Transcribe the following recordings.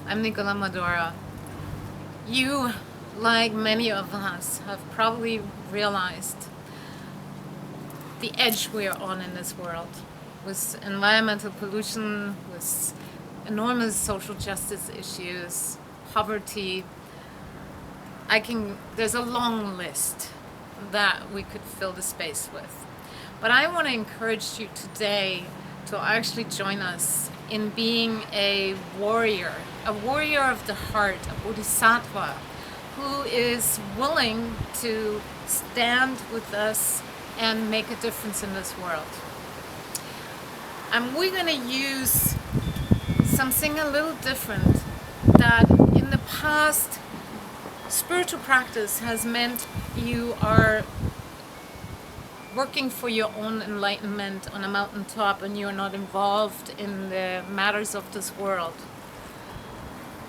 I'm Nicola Madura. You, like many of us, have probably realized the edge we are on in this world with environmental pollution, with enormous social justice issues, poverty. There's a long list that we could fill the space with. But I want to encourage you today to actually join us in being a warrior of the heart, a Bodhisattva, who is willing to stand with us and make a difference in this world. And we're going to use something a little different that in the past spiritual practice has meant you are working for your own enlightenment on a mountaintop and you're not involved in the matters of this world.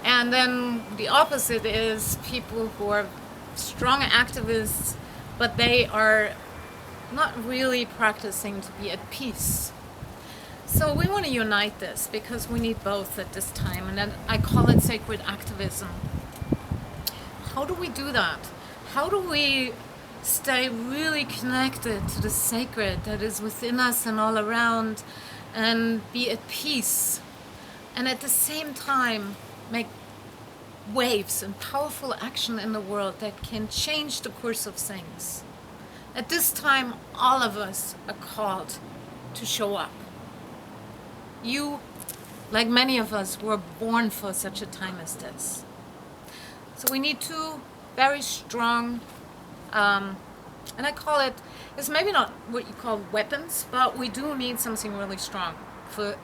And then the opposite is people who are strong activists, but they are not really practicing to be at peace. So we want to unite this because we need both at this time, and then I call it sacred activism. How do we do that? How do we stay really connected to the sacred that is within us and all around, and be at peace, and at the same time make waves and powerful action in the world that can change the course of things? At this time, all of us are called to show up. You, like many of us, were born for such a time as this. So we need two very strong, and I call it's maybe not what you call weapons, but we do need something really strong for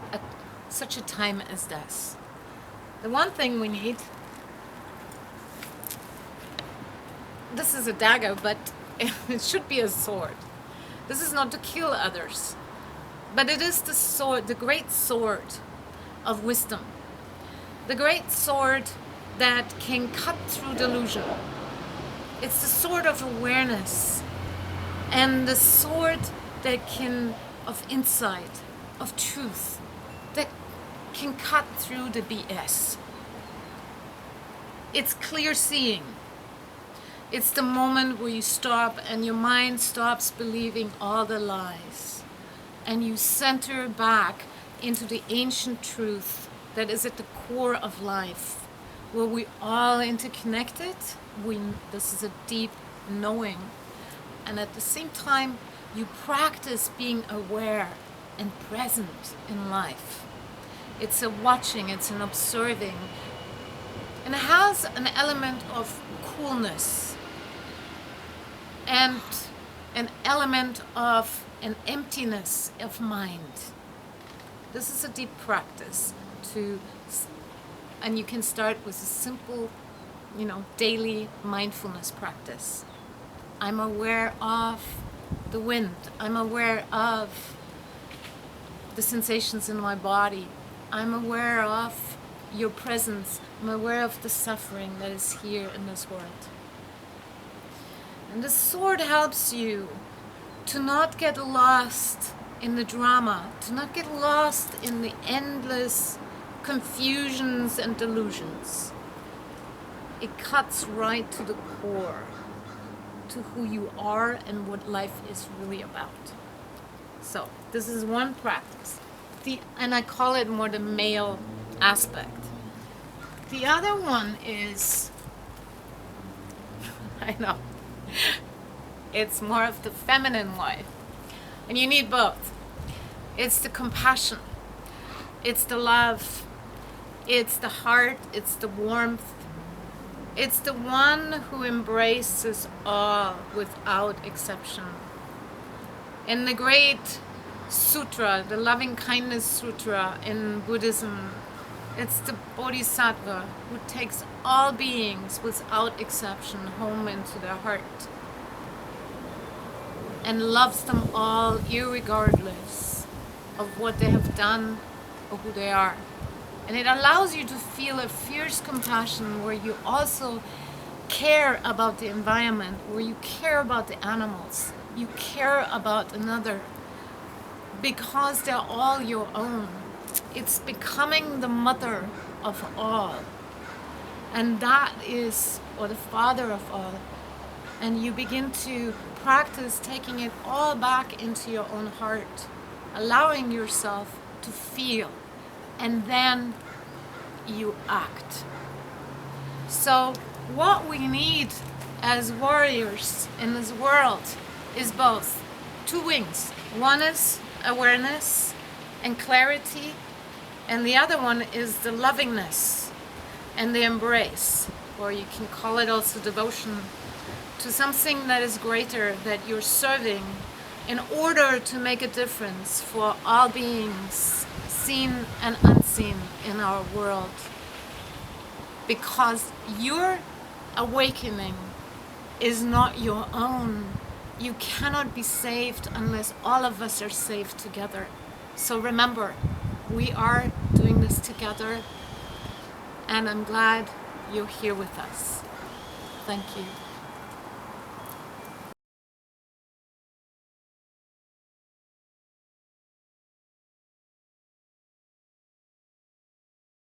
such a time as this. The one thing we need, this is a dagger, but it should be a sword. This is not to kill others, but it is the sword, the great sword of wisdom. The great sword that can cut through delusion. It's the sword of awareness and the sword of insight, of truth, that can cut through the BS. It's clear seeing. It's the moment where you stop and your mind stops believing all the lies, and you center back into the ancient truth that is at the core of life, where we all interconnected. This is a deep knowing, and at the same time you practice being aware and present in life. It's a watching, it's an observing, and it has an element of coolness and an element of an emptiness of mind. This is a deep practice and you can start with a simple, daily mindfulness practice. I'm aware of the wind. I'm aware of the sensations in my body. I'm aware of your presence. I'm aware of the suffering that is here in this world. And the sword helps you to not get lost in the drama, to not get lost in the endless confusions and delusions. It cuts right to the core, to who you are and what life is really about. So this is one practice, and I call it more the male aspect. The other one is, I know, it's more of the feminine life, and you need both. It's the compassion, it's the love, it's the heart, it's the warmth. It's the one who embraces all without exception. In the great sutra, the loving kindness sutra in Buddhism, it's the Bodhisattva who takes all beings without exception home into their heart and loves them all irregardless of what they have done or who they are. And it allows you to feel a fierce compassion where you also care about the environment, where you care about the animals, you care about another, because they're all your own. It's becoming the mother of all. And that is, or the Father of all. And you begin to practice taking it all back into your own heart, allowing yourself to feel, and then you act. So what we need as warriors in this world is both two wings. One is awareness and clarity, and the other one is the lovingness and the embrace, or you can call it also devotion to something that is greater, that you're serving in order to make a difference for all beings, seen and unseen in our world. Because your awakening is not your own. You cannot be saved unless all of us are saved together. So remember, we are doing this together, and I'm glad you're here with us. Thank you.